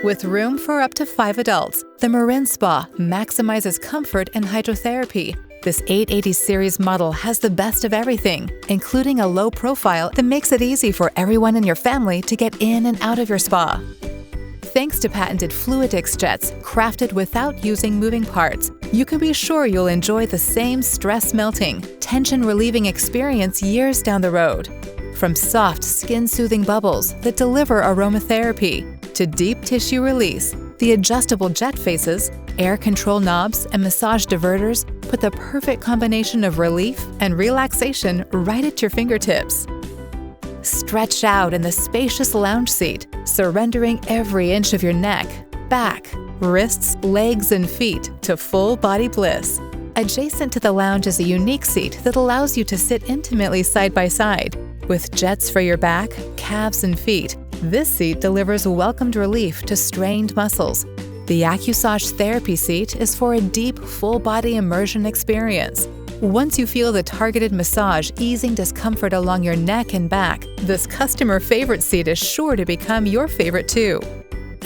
With room for up to 5 adults, the Marin Spa maximizes comfort and hydrotherapy. This 880 series model has the best of everything, including a low profile that makes it easy for everyone in your family to get in and out of your spa. Thanks to patented Fluidix jets crafted without using moving parts, you can be sure you'll enjoy the same stress-melting, tension-relieving experience years down the road. From soft, skin-soothing bubbles that deliver aromatherapy to deep tissue release, the adjustable jet faces, air control knobs, and massage diverters put the perfect combination of relief and relaxation right at your fingertips. Stretch out in the spacious lounge seat, surrendering every inch of your neck, back, wrists, legs, and feet to full body bliss. Adjacent to the lounge is a unique seat that allows you to sit intimately side by side. With jets for your back, calves, and feet, this seat delivers welcomed relief to strained muscles. The AquaTerrace therapy seat is for a deep, full-body immersion experience. Once you feel the targeted massage easing discomfort along your neck and back, this customer favorite seat is sure to become your favorite too.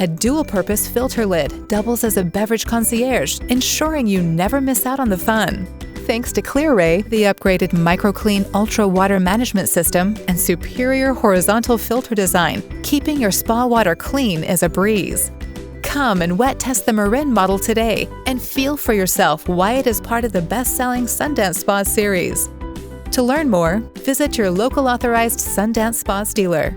A dual-purpose filter lid doubles as a beverage concierge, ensuring you never miss out on the fun. Thanks to CLEARRAY, the upgraded MicroClean Ultra Water Management System and superior horizontal filter design, keeping your spa water clean is a breeze. Come and wet test the Marin model today and feel for yourself why it is part of the best-selling Sundance Spa series. To learn more, visit your local authorized Sundance Spas dealer.